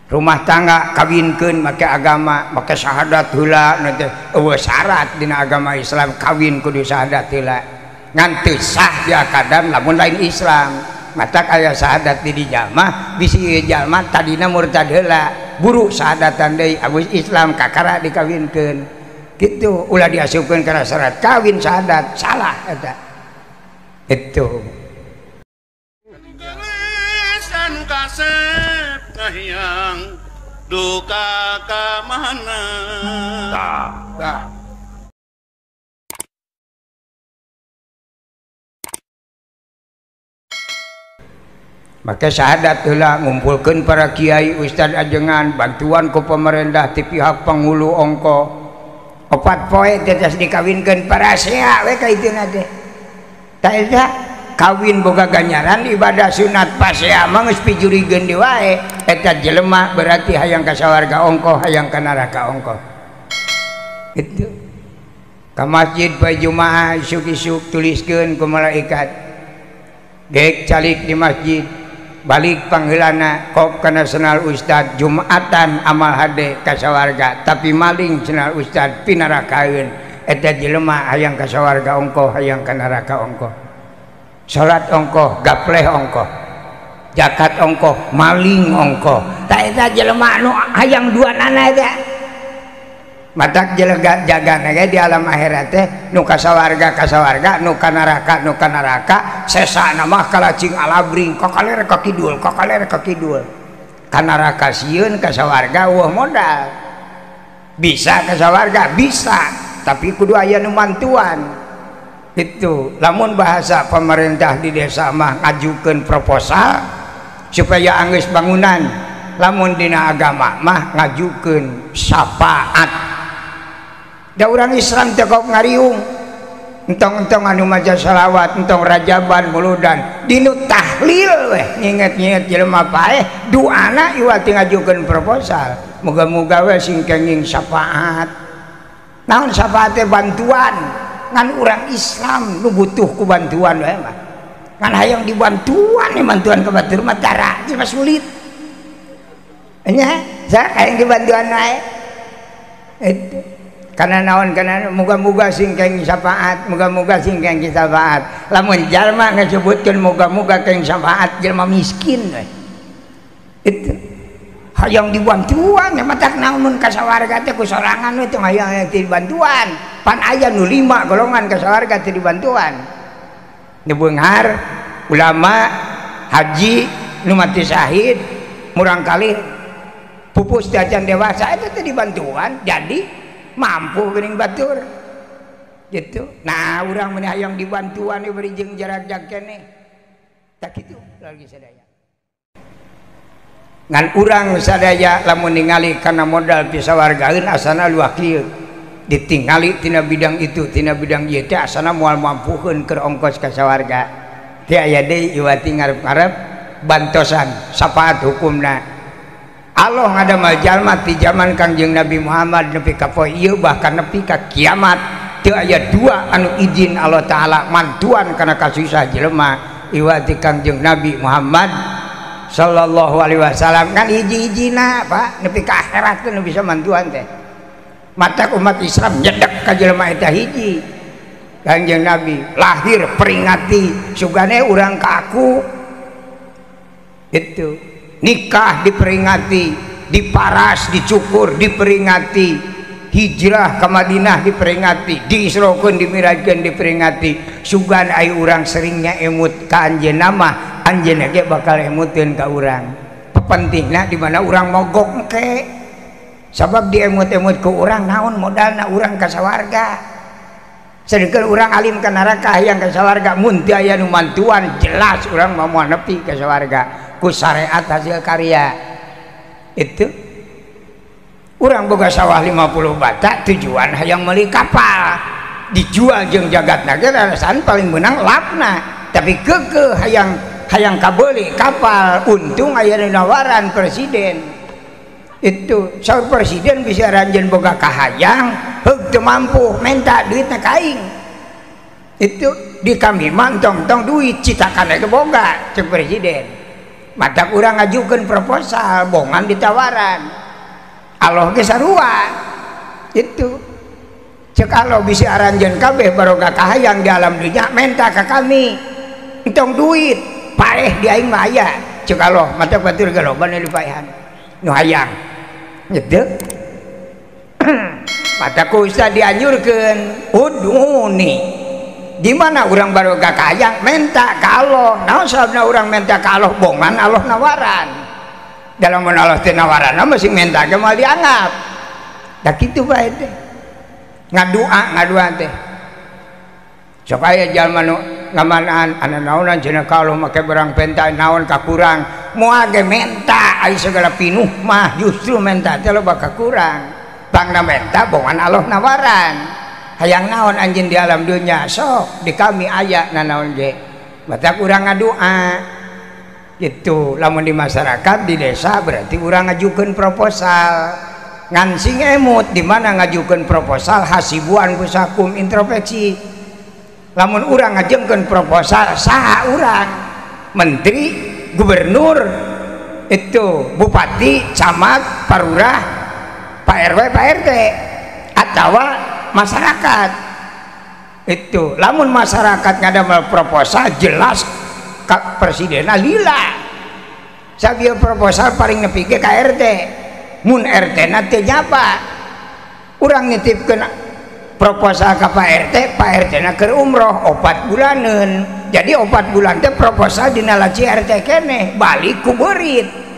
rumah tangga kawinkeun make agama make syahadat heula nanti eueuh syarat dina agama Islam kawin kudu syahadat heula ngan teu sah di akadam lamun lain Islam matak aya syahadat di jalma bisi jalma tadina murtad heula buru syahadatan deui abis Islam kakara dikawinkeun kitu ulah diasupkeun kana syarat kawin syahadat salah eta itu kasep kahyang duka ka mana tah maka syahadat heula ngumpulkeun para kiai ustad ajengan bantuan ku pemerintah ti pihak penghulu ongko 4 poe tetes dikawinkeun para sea we ka ituna teh tah eta kawin boga ganjaran ibadah sunat pasea mah geus pijurikeun di wae eta jelema berarti hayang ka sawarga ongko hayang ka neraka ongko itu ka masjid poe Jumaah isuk-isuk tuliskeun ku malaikat geuk calik di masjid balik pangheulana kok kana senal ustad Jumatan amal hade ka sawarga tapi maling senal ustad pinarakaeun eta jelema hayang ka sawarga ongko hayang ka neraka ongko salat ongko gapleh ongko zakat ongko maling ongko tak eta jelema anu hayang duanana eta matak jelega jagana ge di alam akhirat teh nu ka sawarga nu ka neraka sesana mah kalacing alabring kokalere ka kidul ka neraka sieun ka sawarga weuh modal bisa ka sawarga bisa tapi kudu aya nu mantuan itu lamun bahasa pemerintah di desa mah ngajukeun proposal supaya anggeus bangunan lamun dina agama mah ngajukeun syafaat da urang Islam teh kok ngariung entong-entong anu maca salawat entong rajaban muludan dinu tahlil weh nginget-nginget jelema paeh duana iwati ngajukeun proposal muga-muga we sing kenging syafaat naon syafaat teh bantuan ngan urang Islam nu butuh ku bantuan wae mah ngan hayang dibantuan bantuan ka batur mah tara mah sulit nya sa hayang dibantuan wae itu kana naon kana muga-muga sing kenging syafaat muga-muga sing kenging syafaat lamun jalma ngasebutkeun muga-muga kenging syafaat jalma miskin we itu hayang dibantuan ya matak namun ka sawarga teh ku sorangan we teh hayang dibantuan pan aya nu 5 golongan ka sawarga teh dibantuan nu beunghar ulama haji nu mati syahid murang kalih pupus teh acan dewasa eta teh dibantuan jadi mampu geuning batur gitu nah urang meni hayang dibantuan beri jeung jarak keneh tak kitu lagi sadaya ngan urang sadaya lamun ningali kana modal pisawargaeun asana luah kieu ditingali tina bidang itu tina bidang ieu teh asana moal mampukeun keur ongkos ka sawarga teh aya deui iwati ngarep-ngarep bantosan syafaat hukumna Allah ngadamal jalma ti zaman Kangjeng Nabi Muhammad nepi ka poe ieu bahkan nepi ka kiamat teu aya 2 anu izin Allah taala mantuan kana kasusah jelema iwati Kangjeng Nabi Muhammad sallallahu alaihi wasallam kan hiji-hijina Pak nepi ka akhirat teh nu bisa mantuan teh matak umat Islam nyedek ka jelema eta hiji Kangjeng Nabi lahir peringati sugane urang ka aku itu nikah diperingati diparas dicukur diperingati hijrah ke Madinah diperingati diisrokeun dimirajkeun diperingati sugan ai urang seringnya emut ka anjeunna mah anjeunna ge bakal emutkeun ka urang pentingna di mana urang mogok engke sabab diemut-emut ke urang naon modalna urang ka sawarga sedengkeun urang alim ka neraka hayang ka sawarga mun teu aya nu mantuan jelas urang mah moal nepi ka sawarga ku syariat hasil karya itu urang boga sawah 50 bata tujuan hayang meuli kapal dijual jeung jagatna ge alasan paling menang lapna tapi keukeuh hayang kabeuli kapal untung aya nawaran presiden itu saur presiden bisa ranjeun boga kahayang heug teu mampu menta duitna kaing itu di kami mantong tong duit citakan ge boga cek presiden mata urang ngajukeun proposal bongan ditawaran Allah ge sarua itu cek Allah bisa aranjeun kabeh barokah kahayang di alam dunya menta ka kami entong duit paeh di aing mah aya cek Allah mata batur ge loba nu dipaehan nu hayang gitu mataku ustaz dianjurkeun uduni di mana orang barokah kahayang menta ka Allah naon sababna urang menta ka Allah bongan Allah nawaran dalam Allah teh nawaran masih menta ge moal dianggap da kitu bae teh ngadua teh sok aya jalma nu ngamanaan anu naonan cenah ka Allah make berang penta naon kakurang moal ge menta ai segala pinuh mah justru menta teh loba kakurang bangna menta bongan Allah nawaran hayang naon anjeun di alam dunya sok di kami aya nanaon ge mata urang ngadua gitu lamun di masyarakat di desa berarti urang ngajukeun proposal ngan sing emut di mana ngajukeun proposal hasibuan pusakum introspeksi lamun urang ngajengkeun proposal saha urang menteri gubernur itu bupati camat parurah Pak RW Pak RT atawa masyarakat itu lamun masyarakat ngadamel proposal jelas ka presiden lila sabia proposal paling nepi ke RT mun RT na teh nyapa urang nitipkeun proposal ka Pak RT na keur umroh 4 bulaneun jadi 4 bulan teh proposal dina laci RT keneh balik ku beurit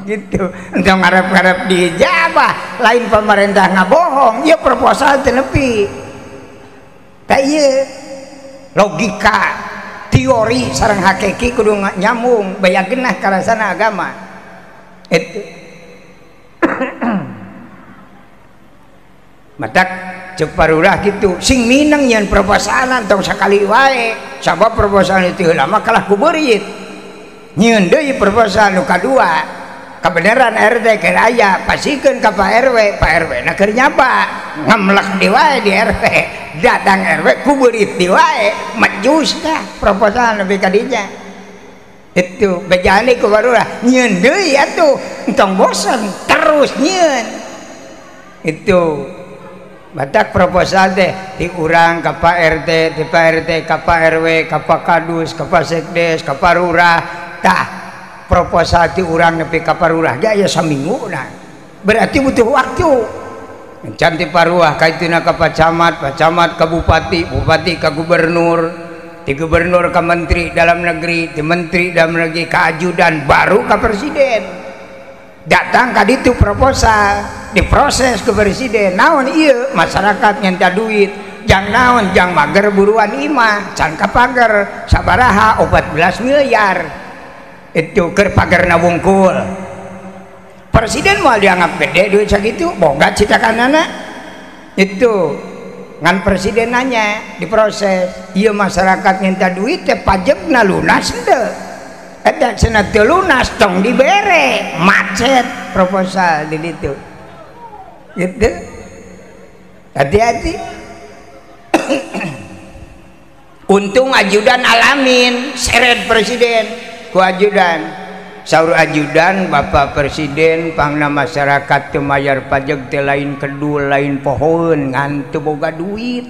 gitu untuk ngarep-ngarep dijabah lain pemerintah ngabohong ya proposal tenepi kayak logika teori sareng hakiki kudu nyambung bayageunah karasana agama itu matak cek parurah gitu sing mineng nyeun proposalan tong sakali wae sabab proposal itu lama kalah ku beurit nyeun deui proposal nu kadua kebenaran RT keur aya pasikeun ka Pak RW na keur nyapa ngemlek di wae di RW datang RW ku beurit di wae majus dah proposal nepi ka dinya itu bejane ku barurah nyieun deui atuh entong bosen terus nyieun itu batak proposal teh di urang ka Pak RT di Pak RT ka Pak RW ka Pak Kadus ka Pak Sekdes ka Pak Lurah tah proposal ti urang nepi ka parurah ge aya saminggu nah berarti butuh waktu encan ti parurah kaituna ka pacamat ka bupati ka gubernur ti gubernur ka menteri dalam negeri ti menteri dalam negeri ka ajudan baru ka presiden datang ka ditu proposal diproses ke presiden naon ieu masyarakat nyenta duit jang naon jang mager buruan imah can kapager sabaraha 14 miliar itu keur pagerna wungkul presiden mau dianggap gede duit sakitu boga citakanana itu ngan presiden nanya diproses ieu masyarakat minta duit teh pajakna lunas henteu eta cenah teu lunas tong dibere macet proposal di ditu gitu hati-hati untung ajudan alamin seret presiden ku ajudan saur ajudan Bapak Presiden pangna masyarakat teu mayar pajak teh lain kedul lain pohon ngan teu boga duit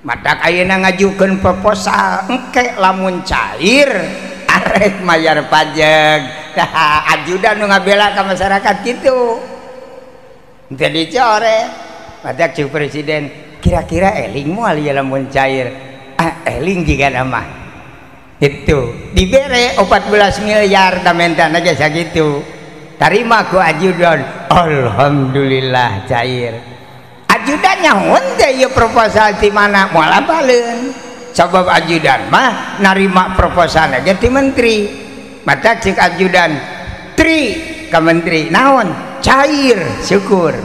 matak ayeuna ngajukeun proposal engke lamun cair arek mayar pajak ajudan nu ngabela ka masyarakat kitu teu dicore matak ceu presiden kira-kira eling moal ieu lamun cair eling jiga mah itu dibere 14 miliar damentana ge sakitu tarima ku ajudan alhamdulillah cair ajudan nyahoon teh ieu proposal ti mana moal apaleun sabab ajudan mah narima proposal ge ti menteri mata cek ajudan tri ka menteri naon cair syukur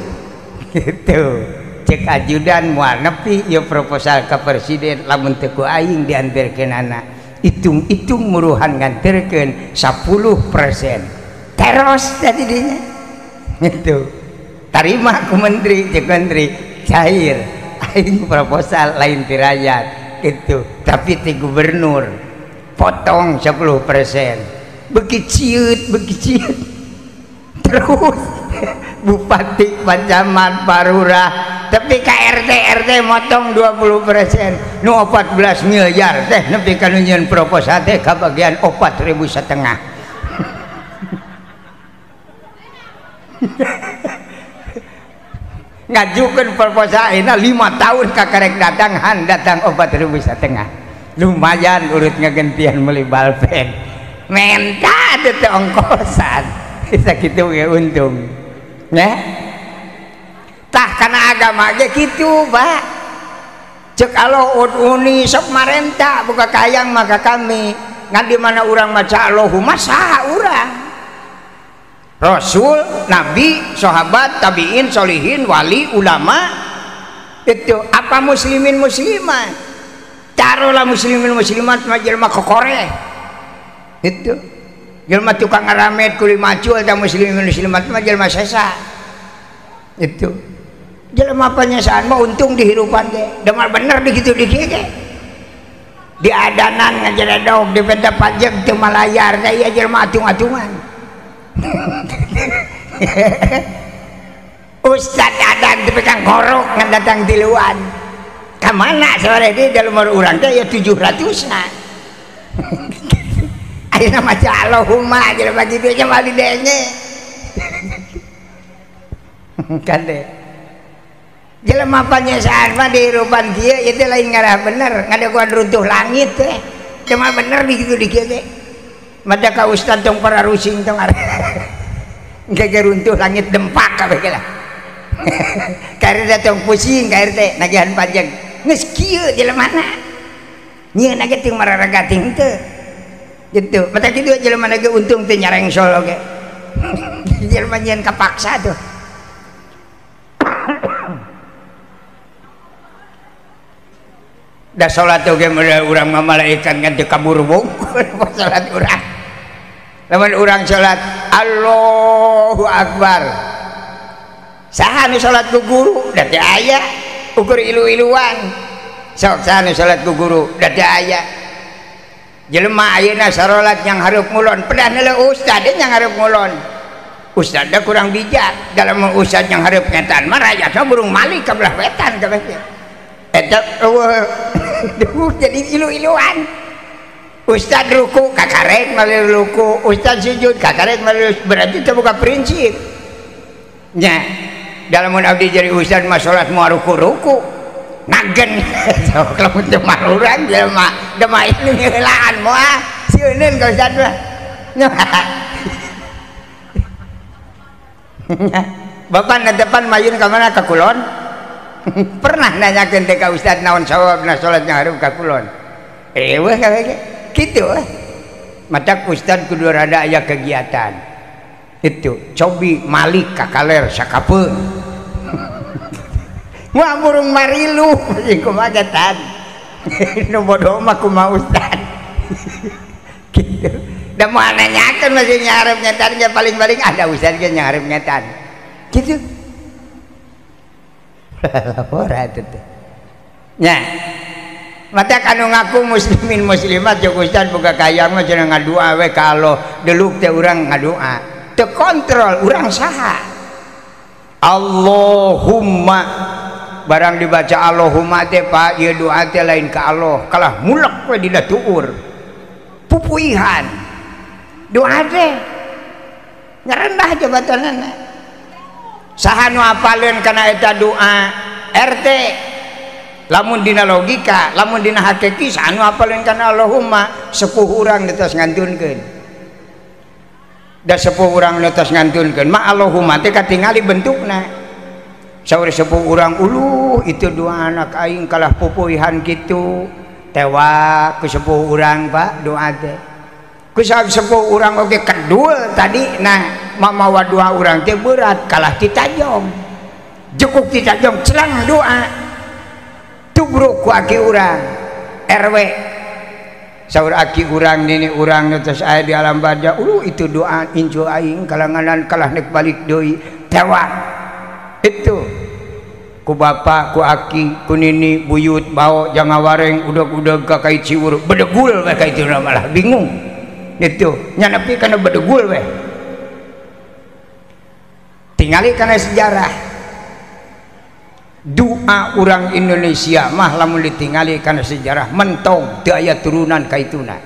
gitu cek ajudan moal nepi ieu proposal ka presiden lamun teu ku aing dianterkeunana hitung-hitung muruhan nganterkeun 10% teros tadi dinya itu tarima ku menteri cek menteri cair aing proposal lain ti rakyat gitu tapi ti gubernur potong 10% begitu terus bupati Pacaman Parurah tapi KRT RT motong 20% nu 14 miliar teh nepi ka nyieun proposal teh kabagian 4.500 ngajukeun proposal ayeuna 5 tahun kakarek datang 4.500 lumayan urut ngagentian meuli balpen menta teh ongkosan bisa gitu ya untung ya tah kana agama ge kitu Pak cek alo uni sok marenta buka kayang maka kami ngan di mana urang maca Allahumma saha urang Rasul, Nabi, sahabat, tabiin, solihin, wali, ulama itu apa muslimin muslimat taruhlah muslimin muslimat jelema kokore itu jelema tukang ngaramet kuli macul dan muslimin muslimat mah jelema sesa itu jelema panyesaan mah untung dihirupan ge demal bener di kitu di kieu ge di adanan ngajeredog di beda pajak teu malayar da ieu jelema atung-atungan Ustad adan tapi kang korok ngan datang tiluan kamana sore di dalam urang teh ya 700-an ayeuna maca Allahumma jelema kitu aja mah didenge kan deh jelema panyesaan mah dihirupan kieu ieu teh lain ngarah bener ngadeguan runtuh langit teh cuma bener di kitu di kieu teh mada ka ustad tong para rusing tong engke runtuh langit dempak kabeh lah karena datang pusing ka RT nagihan pajak geus kieu jelemana nyieun ge teu mararagating teu gitu mata kitu jelemana ge untung teu nyarengsol oge jelema nyieun kapaksa tuh da salat oge urang mah malaikat ngan teu kabur bungkul salat urang lamun urang salat Allahu Akbar saha nu salat ku guru da teu aya ukur ilu-iluan sok saha nu salat ku guru da teu aya jelema ayeuna sarolat yang hareup ngulon pedah neuleuh ustad yang hareup ngulon ustad da kurang bijak dalam ustad yang hareup ngetan mah rakyatna burung malik ka belah wetan kabeh eta jadi ilu-iluan ustad ruku kakarek meuli ruku ustad sujud kakarek meuli berarti itu bukan prinsip nya dalam mun abdi jadi ustad mah salat moal ruku-ruku ngagen sok lamun teu marurang jelema da mah ini heulaan moal sieuneun ka ustad mah bapak na depan mayun ka mana ka kulon pernah nanyakeun teh ka ustad naon sawabna salat yang hareup ka kulon eueuh kabeh gitu mata ustad kudu rada aya kegiatan itu cobi malik kakaler sakapeun wah burung marilu kumaha getan nu bodoh mah kumaha ustad gitu da moal nanyakeun masih nyaharep ngetan ge paling-paling ada ustad ge nyaharep ngetan gitu lapor atuh teh nya mata kanu ngaku muslimin muslimat jeung ustad boga kayang mah cenah ngadua we ka Allah deluk teh urang ngadua teu kontrol urang saha Allahumma barang dibaca Allahumma teh Pak ieu doa teh lain ka Allah kalah mulek we dina tuur pupuihan doa teh ngarendah jabatanana saha nu apaleun kana eta doa RT lamun dina logika lamun dina hakiki anu apaleun kana Allahumma sepuh urang netos ngantunkeun da sepuh urang netos ngantunkeun mah Allahumma teh katingali bentukna saur sepuh urang uluh itu doa anak aing kalah pupuihan kitu tewa ku sepuh urang Pak doa teh ku sepuh urang oge kedul tadi nah mamawa doa urang teh berat kalah titajong jukuk titajong celang doa tubruk ku aki urang RW saur aki urang nini urang terus aya di alam baja itu doa injo aing kalanganan kalah nek balik deui tewa itu ku bapak ku aki ku nini buyut bao jangan wareng udeg-udeg ka kai ciwur bedegul we ka itu malah bingung itu nya nepi kana bedegul we tingali kana sejarah doa orang Indonesia mah lamun ditingali kana sejarah mentong teu aya turunan kaituna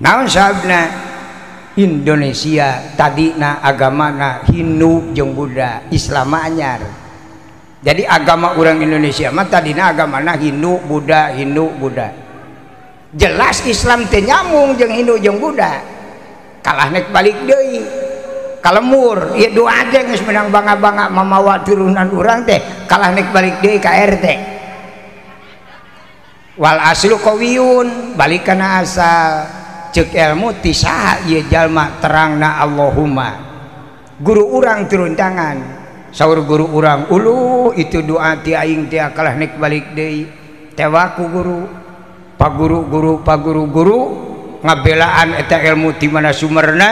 naon sababna Indonesia tadina agamana Hindu jeung Buddha Islam anyar jadi agama orang Indonesia mah tadina agamana Hindu Buddha jelas Islam teh nyambung jeung Hindu jeung Buddha kalah nek balik deui kalemur ieu doa teh geus menang bangga-bangga mamawa turunan urang teh kalah nek balik deui ka RT wal aslu qawiyun balik kana asal ceuk ilmu ti saha ieu jalma terangna Allahumma guru urang turun tangan saur guru urang ulu itu doa ti aing teh kalah nek balik deui tewaku guru paguru ngabelaan eta ilmu di mana sumberna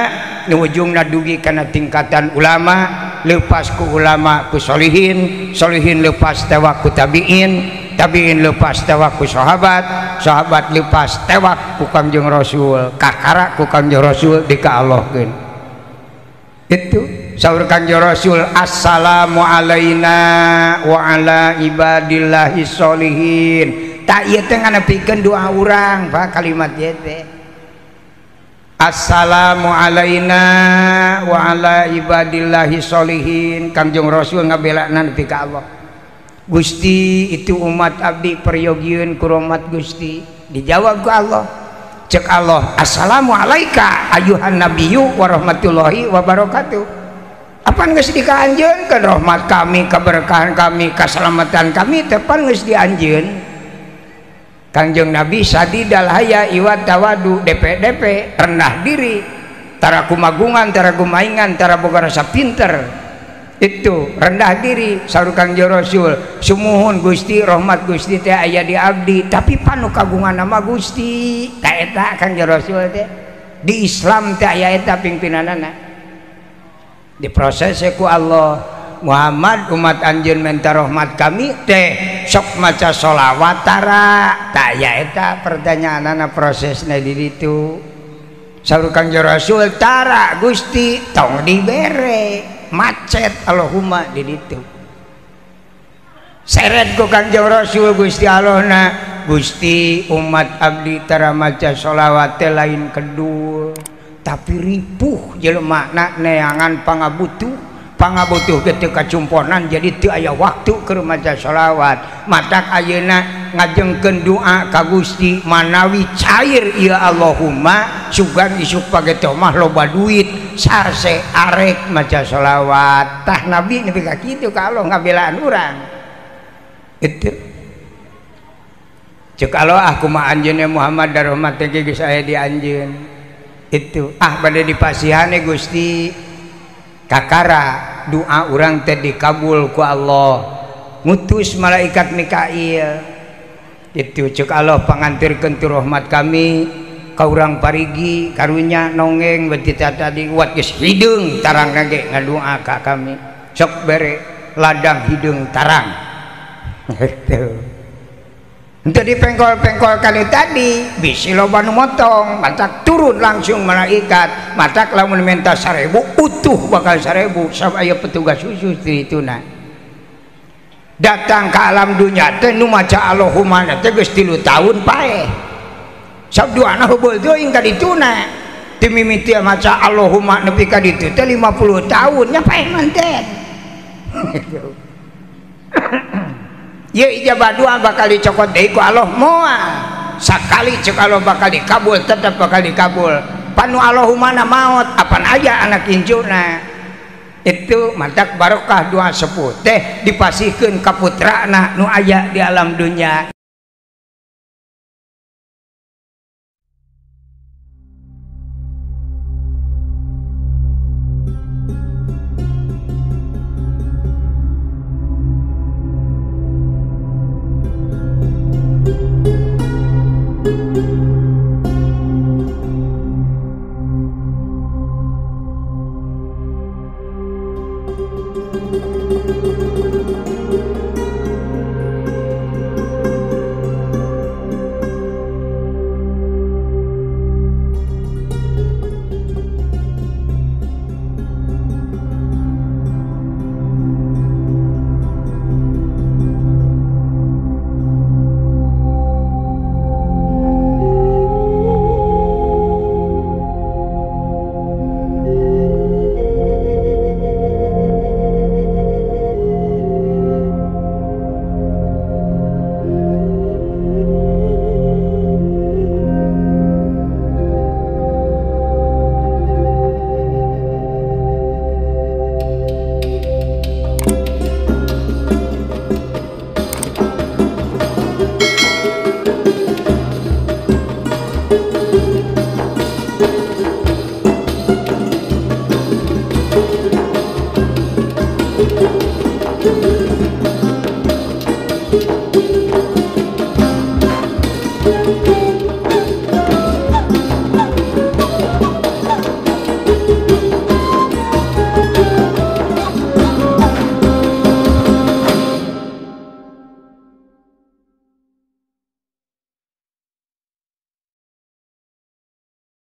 nu ujungna dugi kana tingkatan ulama lepas ku ulama ku solihin lepas tewa ku tabiin lepas tewa ku sahabat lepas tewa ku Kangjeng Rasul kakara ku Kangjeng Rasul dikaallohkeun itu saur Kangjeng Rasul assalamu alaina wa ala ibadillahi sholihin tak ieu teh nganepikeun doa urang Pak kalimat ieu teh assalamu alaina wa ala ibadillahi sholihin Kangjeng Rasul ngabelana nepi ka Allah Gusti itu umat abdi peryogiun ku rahmat Gusti dijawab ku Allah cek Allah assalamu alaika ayuhan nabiyyu wa rahmatullahi wa barakatuh apa geus dikaanjeunkeun rahmat kami keberkahan kami keselamatan kami tepan geus dianjeun Kangjeng Nabi sadidal haya iwat tawadu DP rendah diri tara kumagungan tara gumaingan tara boga rasa pinter itu rendah diri saur Kangjeng Rasul sumuhun Gusti rahmat Gusti teh aya di abdi tapi panu kagungan nama Gusti ta eta Kangjeng Rasul teh di Islam teh aya eta pimpinanana diproses ku Allah Muhammad umat anjeun minta rahmat kami teh sok maca sholawat tara tak ya eta pertanyaanana prosesna di ditu saur Kangjeng Rasul tara Gusti tong dibere macet Allahumma di ditu seret ku Kangjeng Rasul Gusti Allahna Gusti umat abdi tara maca sholawat teh lain kedul tapi ripuh jelema neangan pangabutuh ketika cumponan jadi teu aya waktu keur maca sholawat matak ayeuna ngajengkeun doa ka Gusti manawi cair ieu Allahumma sugan isuk pagetoh mah loba duit sarse arek maca sholawat tah Nabi nepi ka kitu ka Allah ngabelaan urang itu ceuk Allah kumaha anjeun Muhammad darahmat teh geus aya di anjeun itu bade dipasihane Gusti kakara doa urang teh dikabul ku Allah ngutus malaikat Mikail itu ceuk Allah pangantirkeun tu rahmat kami ka urang parigi karunya nongeng beuti tadi wat geus hideung tarang ge ngadoa ka kami sok bere ladang hideung tarang gitu untuk dipengkol-pengkol kali tadi bisi loba nu motong matak turun langsung malaikat matak lamun minta 1000 utuh bakal 1000 sabab aya petugas khusus di ituna datang ke alam dunya teh nu maca Allahumma teh geus 3 tahun pae sabab duana heubeul teuing ka dituna teu mimiti maca Allahumma nepi ka ditu teh 50 tahun nya pae manten ya ijabah doa bakal dicokot deui ku Allah moal sakali ceuk Allah bakal dikabul tetep bakal dikabul panu Allahumma maot apan aja anak injuna itu mantak barokah doa sepuh teh dipasihkeun ka putrana nu aya di alam dunya